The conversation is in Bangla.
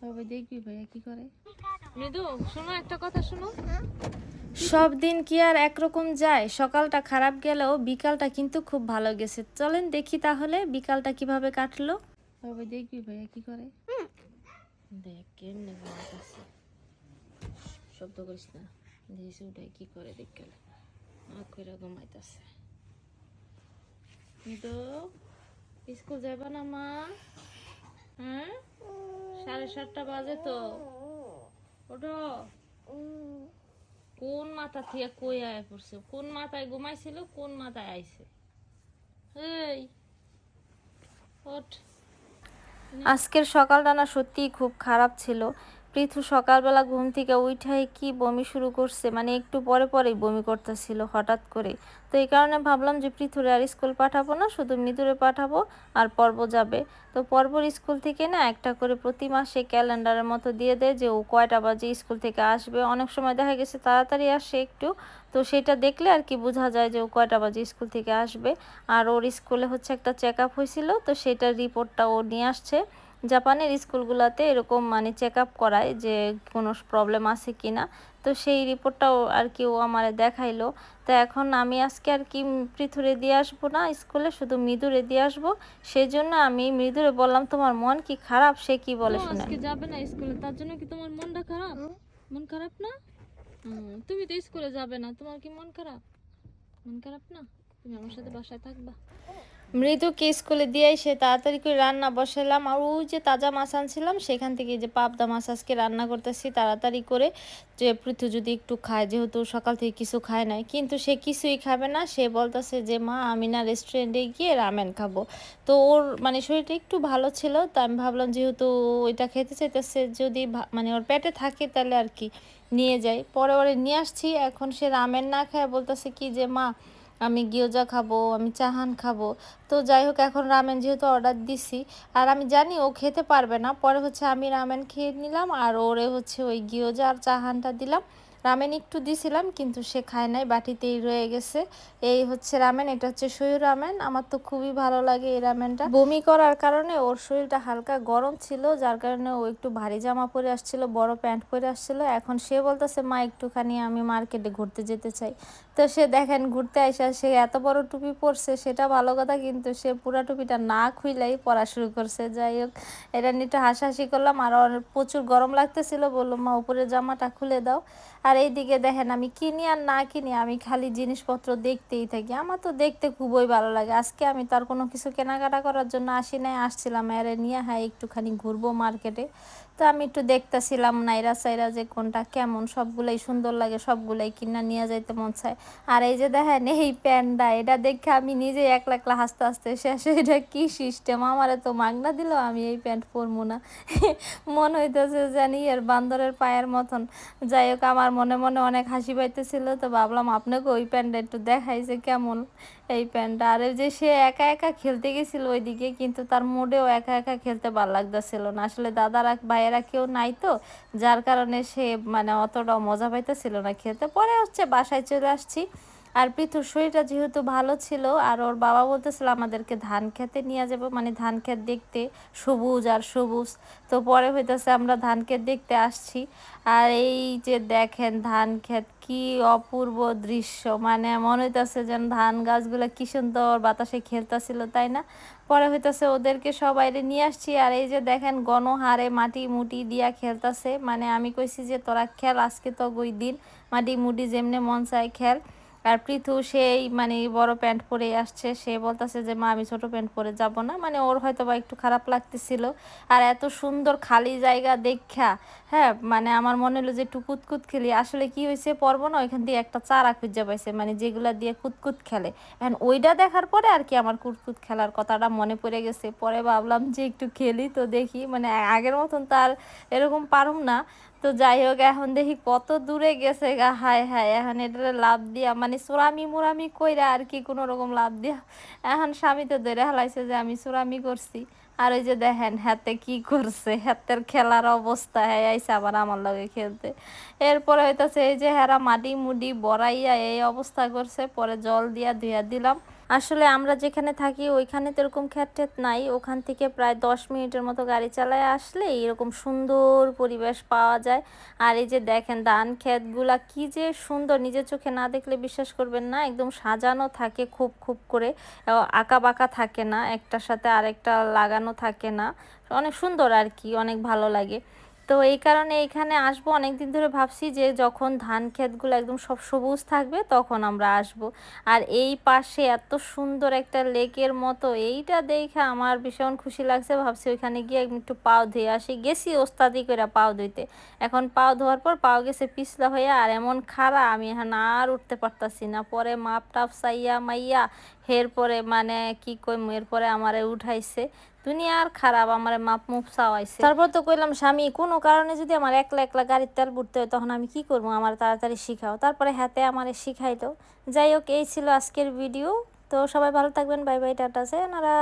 তবে দেখবি ভাইয়া কি করে। মৃদু শোনো, একটা কথা শোনো। সব দিন কি আর একরকম যায়? সকালটা খারাপ গেলেও বিকালটা কিন্তু খুব ভালো গেছে। চলেন দেখি তাহলে বিকালটা কিভাবে কাটলো। তবে দেখবি ভাইয়া কি করে। দেখ কেমনে ঘুমাইতেছে, শব্দ করিস না। দিয়েছে উঠাই কি করে দেখ গেলে কইরা ঘুমাইতেছে। মৃদু স্কুল যাবা না মা? হ্যাঁ 7:30 বাজে তো, ওঠো। কোন মাথা থেকে কই আয় পড়ছে? কোন মাথায় ঘুমাইছিল, কোন মাথায় আইছে? এই ওঠ। আজকের সকালটা না সত্যিই খুব খারাপ ছিল। পৃথু সকালবেলা ঘুম থেকে উঠাই কি বমি শুরু করছে, মানে একটু পরে পরেই বমি করতেছিল হঠাৎ করে। তো এই কারণে ভাবলাম যে পৃথুরে আর স্কুল পাঠাবো না, শুধু মৃদুরে পাঠাবো আর পর্ব যাবে। তো পর্বর স্কুল থেকে না একটা করে প্রতি মাসে ক্যালেন্ডারের মতো দিয়ে দেয় যে ও কয়টা বাজে স্কুল থেকে আসবে। অনেক সময় দেখা গেছে তাড়াতাড়ি আসে একটু, তো সেটা দেখলে আর কি বোঝা যায় যে ও কয়টা বাজে স্কুল থেকে আসবে। আর ওর স্কুলে হচ্ছে একটা চেক আপ হয়েছিল, তো সেটার রিপোর্টটা ও নিয়ে আসছে। জাপানের স্কুলগুলোতে এরকম মানে চেক আপ করায় যে কোনো প্রবলেম আছে কি না। তো সেই রিপোর্টটাও আর কি ও আমারে দেখাইলো। তো এখন আমি আজকে আর কি পৃথুরে দিয়ে আসবো না স্কুলে, শুধু মৃদুরে দিয়ে আসবো। সেই জন্য আমি মৃদুরে বললাম তোমার মন কি খারাপ? সে কি বলে শুনেন। আজকে যাবে না স্কুলে, তার জন্য কি তোমার মনটা খারাপ? মন খারাপ না? তুমি তো স্কুলে যাবে না, তোমার কি মন খারাপ? মন খারাপ না? তুমি আমার সাথে বাসায় থাকবা। মৃদুকে স্কুলে দিয়ে এসে তাড়াতাড়ি করে রান্না বসালাম। আর ওই যে তাজা মাছ আনছিলাম সেখান থেকে যে পাবদা মাছ আজকে রান্না করতেছি তাড়াতাড়ি করে, যে পৃথু যদি একটু খায়, যেহেতু সকাল থেকে কিছু খায় নাই। কিন্তু সে কিছুই খাবে না, সে বলতেছে যে মা আমি না রেস্টুরেন্টে গিয়ে রামেন খাবো। তো ওর মানে শরীরটা একটু ভালো ছিল, তো আমি ভাবলাম যেহেতু ওইটা খেতে চাইতেছে, যদি মানে ওর পেটে থাকে তাহলে আর কি নিয়ে যাই। পরে ওরে নিয়ে আসছি, এখন সে রামেন না খায় বলতেছে কি যে মা আমি গিয়োজা খাবো, আমি চাহান খাবো। তো যাই হোক এখন রামেন যেহেতু অর্ডার দিছি, আর আমি জানি ও খেতে পারবে না, পরে হচ্ছে আমি রামেন খেয়ে নিলাম আর ওরে হচ্ছে ওই গিয়োজা আর চাহানটা দিলাম। রামেন একটু দিছিলাম কিন্তু সে খায় নাই, বাটিতেই রয়ে গেছে। এই হচ্ছে রামেন, এটা হচ্ছে সয়ু রামেন। আমার তো খুবই ভালো লাগে এই রামেনটা। বমি করার কারণে ওর শরীরটা হালকা গরম ছিল, যার কারণে ও একটু ভারী জামা পরে আসছিল, বড় প্যান্ট পরে আসছিল। এখন সে বলতেছে মা একটুখানি আমি মার্কেটে ঘুরতে যেতে চাই। তো সে দেখেন ঘুরতে আইসা সে এত বড় টুপি পরছে, সেটা ভালো কথা, কিন্তু সে পুরা টুপিটা না খুইলাই পরা শুরু করছে। যাই হোক এটা নিয়ে একটু হাসাহাসি করলাম, আর ওর প্রচুর গরম লাগতেছিল, বললো মা উপরের জামাটা খুলে দাও। আর এইদিকে দেখেন আমি কিনি আর না কিনি আমি খালি জিনিসপত্র দেখতেই থাকি, আমার তো দেখতে খুবই ভালো লাগে। আজকে আমি তার কোনো কিছু কেনাকাটা করার জন্য আসি নাই, আসছিলাম এর নিয়ে হ্যাঁ একটুখানি ঘুরবো মার্কেটে। তো আমি একটু দেখতেছিলাম নাইরা সাইরা যে কোনটা কেমন, সবগুলাই সুন্দর লাগে, সবগুলাই কিনা নিয়ে যাইতে মন চায়। আর এই যে দেখেন এই প্যান্টটা, এটা দেখে আমি নিজে একলা একলা হাসতে হাসতে শেষে, এটা কি সিস্টেম, আমারে তো মাগনা দিল, আমি এই প্যান্ট পরবো না। মন হইতেছে জানি এর বান্দরের পায়ের মতন। যাই হোক আমার মনে মনে অনেক হাসি পাইতেছিল, তো ভাবলাম আপনাকে ওই প্যান্টটা একটু দেখাইছে কেমন এই প্যান্টটা। আর এই যে সে একা একা খেলতে গেছিল ওইদিকে, কিন্তু তার মুডেও একা একা খেলতে ভালো লাগতেছিল না, আসলে দাদারা ভাইয়েরা কেউ নাই তো, যার কারণে সে মানে অতটাও মজা পাইতেছিল না খেলতে। পরে হচ্ছে বাসায় চলে আসছি। আর পৃথুর শরীরটা যেহেতু ভালো ছিল, আর ওর বাবা বলতেছিল আমাদেরকে ধান খেতে নিয়ে যাবো, মানে ধান ক্ষেত দেখতে, সবুজ আর সবুজ। তো পরে হইতেছে আমরা ধান ক্ষেত দেখতে আসছি। আর এই যে দেখেন ধান ক্ষেত কি অপূর্ব দৃশ্য, মানে মনে হইতেছে যেন ধান গাছগুলো কি সুন্দর বাতাসে খেলতেছিল, তাই না? পরে হইতেছে ওদেরকে সবাইরে নিয়ে আসছি, আর এই যে দেখেন গণহারে মাটি মুটি দিয়া খেলতেছে। মানে আমি কইছি যে তোরা খেল, আজকে তো ওই দিন মাটি মুটি যেমনে মন চায় খেল। আর পৃথু সেই মানে বড় প্যান্ট পরে আসছে, সে বলতেছে যে মা আমি ছোট প্যান্ট পরে যাব না, মানে ওর হয়তো বা একটু খারাপ লাগতেছিল। আর এত সুন্দর খালি জায়গা দেখা, হ্যাঁ মানে আমার মনে হলো যে একটু কুতকুত খেলি। আসলে কি হয়েছে পর্ব না ওইখান দিয়ে একটা চারা খুঁজে পাইছে, মানে যেগুলা দিয়ে কুতকুত খেলে। এখন ওইটা দেখার পরে আর কি আমার কুতকুত খেলার কথাটা মনে পড়ে গেছে। পরে ভাবলাম যে একটু খেলি তো দেখি, মানে আগের মতন তার এরকম পারুম না। তো যাই হোক এখন দেখি কত দূরে গেছে গা, হায় হায় এখন এটা লাভ দিয়া মানে চোরামি মুরামি কইরা আর কি কোনো রকম লাভ দিয়া এখন স্বামী তো ধরে হালাইছে যে আমি চোরামি করছি। আর ওই যে দেখেন হাতে কি করছে, হাতের খেলার অবস্থা, হ্যাঁ আইসা আবার আমার লগে খেলতে। এরপরে হইতাছে এই যে হেরা মাটি মুডি বড়াইয়া এই অবস্থা করছে, পরে জল দিয়া ধুইয়া দিলাম। আসলে আমরা যেখানে থাকি ওইখানে তো এরকম ক্ষেত টেত নাই, ওখান থেকে প্রায় 10 মিনিটের মতো গাড়ি চালায় আসলে এরকম সুন্দর পরিবেশ পাওয়া যায়। আর এই যে দেখেন ধান ক্ষেতগুলা কি যে সুন্দর, নিজের চোখে না দেখলে বিশ্বাস করবেন না, একদম সাজানো থাকে খুব খুব করে, আঁকা বাঁকা থাকে না, একটার সাথে আরেকটা লাগানো থাকে না, অনেক সুন্দর আর কি, অনেক ভালো লাগে। তো এই কারণে এখানে আসবো, অনেক দিন ধরে ভাবছি যে যখন ধান ক্ষেতগুলো একদম সব সবুজ থাকবে তখন আমরা আসব। আর এই পাশে এত সুন্দর একটা লেকের মতো, এইটা দেখে আমার ভীষণ খুশি লাগছে, ভাবছি ওইখানে গিয়ে একটু পাও ধুয়ে আসি। গেছি ওস্তাদি করে পাও ধুইতে, এখন পাও ধোয়ার পর পাও গেছে পিছলা হয়ে, আর এমন খাড়া আমি এখন আর উঠতে পারতাছি না। পরে মাপ টাপ চাইয়া মাইয়া এরপরে মানে কি কইম, এরপরে আমারে উঠাইছে, দুনিয়ার খারাপ, আমার মাপ মুপ চাওয়াইছে। তারপর তো কইলাম স্বামী কোনো কারণে যদি আমার একলা একলা গাড়ির তেল বুঝতে হয় তখন আমি কি করবো, আমার তাড়াতাড়ি শিখাও। তারপরে হাতে আমারে শিখাইলো। যাই হোক, এই ছিল আজকের ভিডিও। তো সবাই ভালো থাকবেন, বাই বাই, টাটা, সায়োনারা।